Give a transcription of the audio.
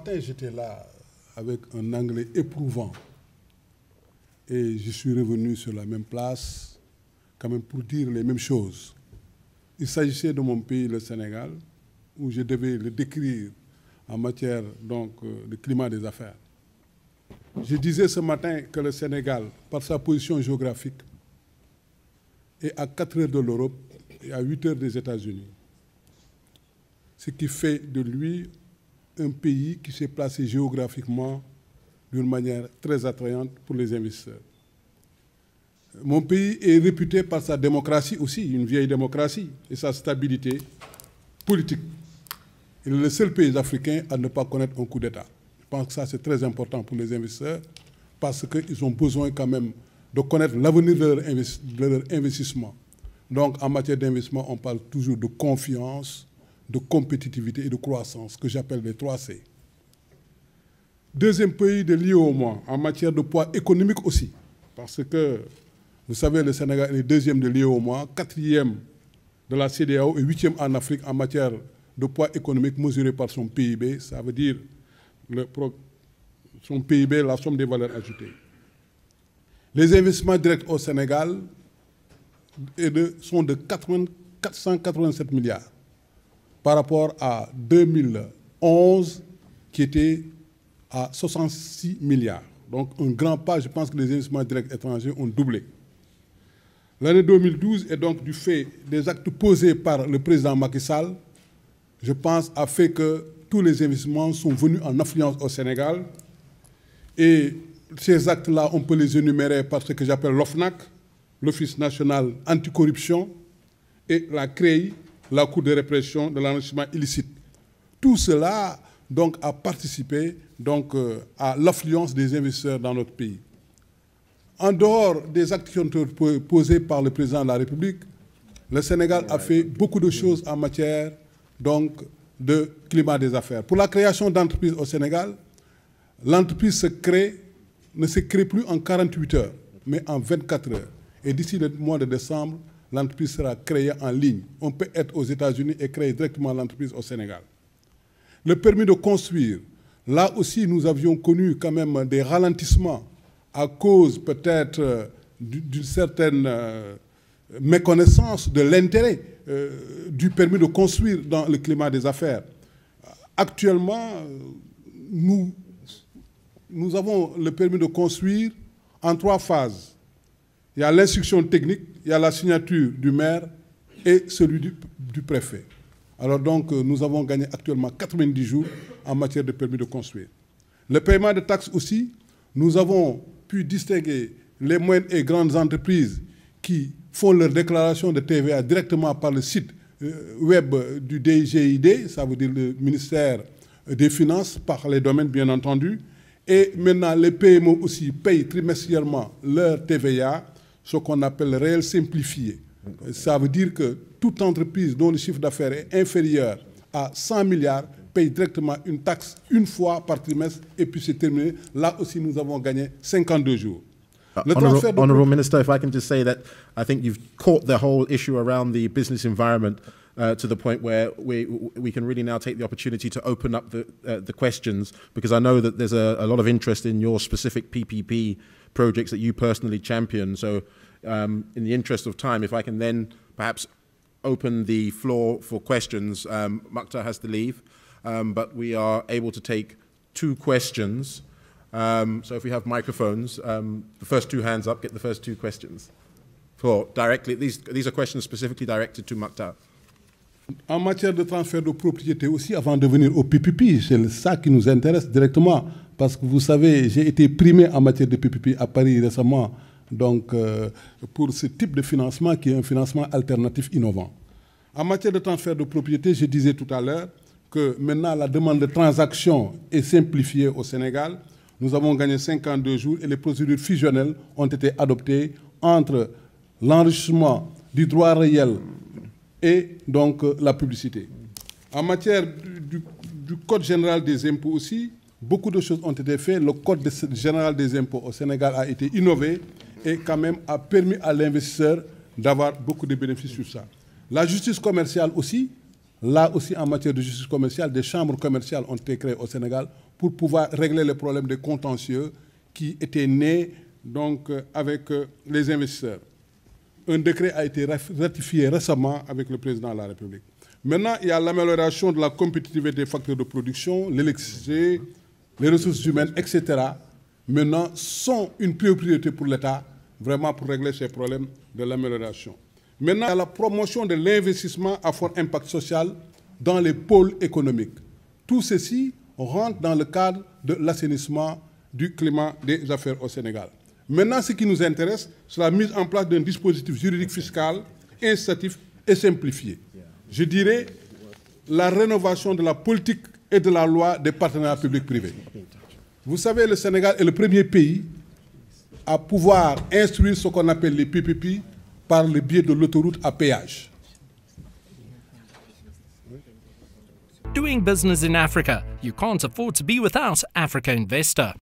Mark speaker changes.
Speaker 1: matin, j'étais là avec un anglais éprouvant. Et je suis revenu sur la même place, quand même pour dire les mêmes choses. Il s'agissait de mon pays, le Sénégal, où je devais le décrire en matière donc, de climat des affaires. Je disais ce matin que le Sénégal, par sa position géographique, est à 4 heures de l'Europe et à 8 heures des États-Unis. Ce qui fait de lui un pays qui s'est placé géographiquement d'une manière très attrayante pour les investisseurs. Mon pays est réputé par sa démocratie aussi, une vieille démocratie, et sa stabilité politique. Il est le seul pays africain à ne pas connaître un coup d'État. Je pense que ça, c'est très important pour les investisseurs parce qu'ils ont besoin quand même de connaître l'avenir de leur investissement. Donc, en matière d'investissement, on parle toujours de confiance, de compétitivité et de croissance, que j'appelle les 3C. Deuxième pays de l'IOMOA, en matière de poids économique aussi, parce que, vous savez, le Sénégal est deuxième de l'IOMOA, quatrième de la CEDEAO et huitième en Afrique en matière de poids économique mesuré par son PIB, ça veut dire son PIB, la somme des valeurs ajoutées. Les investissements directs au Sénégal sont de 487 milliards par rapport à 2011 qui était à 66 milliards. Donc un grand pas, je pense que les investissements directs étrangers ont doublé. L'année 2012 est donc du fait des actes posés par le président Macky Sall, je pense, a fait que tous les investissements sont venus en affluence au Sénégal. Et ces actes-là, on peut les énumérer par ce que j'appelle l'OFNAC, l'Office national anticorruption, et la CREI, la Cour de répression de l'enrichissement illicite. Tout cela donc, a participé donc, à l'affluence des investisseurs dans notre pays. En dehors des actes qui ont été posés par le président de la République, le Sénégal a fait beaucoup de choses en matière donc, de climat des affaires. Pour la création d'entreprises au Sénégal, l'entreprise ne se crée plus en 48 heures, mais en 24 heures. Et d'ici le mois de décembre, l'entreprise sera créée en ligne. On peut être aux États-Unis et créer directement l'entreprise au Sénégal. Le permis de construire, là aussi, nous avions connu quand même des ralentissements à cause peut-être d'une certaine méconnaissance de l'intérêt du permis de construire dans le climat des affaires. Actuellement, nous avons le permis de construire en 3 phases. Il y a l'instruction technique, il y a la signature du maire et celui du préfet. Alors donc, nous avons gagné actuellement 90 jours en matière de permis de construire. Le paiement de taxes aussi, nous avons pu distinguer les moyennes et grandes entreprises qui font leur déclaration de TVA directement par le site web du DIGID, ça veut dire le ministère des Finances, par les domaines bien entendu. Et maintenant, les PME aussi payent trimestriellement leur TVA, ce qu'on appelle le réel simplifié. Ça veut dire que toute entreprise dont le chiffre d'affaires est inférieur à 100 milliards paye directement une taxe une fois par trimestre et puis c'est terminé. Là aussi, nous avons gagné 52 jours.
Speaker 2: Honourable Minister, if I can just say that I think you've caught the whole issue around the business environment to the point where we can really now take the opportunity to open up the questions, because I know that there's a lot of interest in your specific PPP projects that you personally champion. So in the interest of time, if I can then perhaps open the floor for questions. Mukhtar has to leave, but we are able to take 2 questions. So if we have microphones, the first 2 hands up, get the first 2 questions. Directly, these are questions specifically directed to Mukhtar.
Speaker 1: En matière de transfert de propriété aussi, avant de venir au PPP, c'est ça qui nous intéresse directement, parce que vous savez, j'ai été primé en matière de PPP à Paris récemment, donc pour ce type de financement qui est un financement alternatif innovant. En matière de transfert de propriété, je disais tout à l'heure que maintenant la demande de transaction est simplifiée au Sénégal. Nous avons gagné 52 jours et les procédures fusionnelles ont été adoptées entre l'enrichissement du droit réel et donc la publicité. En matière du Code général des impôts aussi, beaucoup de choses ont été faites. Le Code général des impôts au Sénégal a été innové et quand même a permis à l'investisseur d'avoir beaucoup de bénéfices sur ça. La justice commerciale aussi, Là aussi, en matière de justice commerciale, des chambres commerciales ont été créées au Sénégal pour pouvoir régler les problèmes des contentieux qui étaient nés donc, avec les investisseurs. Un décret a été ratifié récemment avec le président de la République. Maintenant, il y a l'amélioration de la compétitivité des facteurs de production, l'électricité, les ressources humaines, etc. Maintenant, sont une priorité pour l'État, vraiment pour régler ces problèmes de l'amélioration. Maintenant, il y a la promotion de l'investissement à fort impact social dans les pôles économiques. Tout ceci rentre dans le cadre de l'assainissement du climat des affaires au Sénégal. Maintenant, ce qui nous intéresse, c'est la mise en place d'un dispositif juridique fiscal, incitatif et simplifié. Je dirais la rénovation de la politique et de la loi des partenariats publics-privés. Vous savez, le Sénégal est le premier pays à pouvoir instruire ce qu'on appelle les PPP par le biais de l'autoroute à péage.
Speaker 3: Doing business in Africa, you can't afford to be without Africa Investor.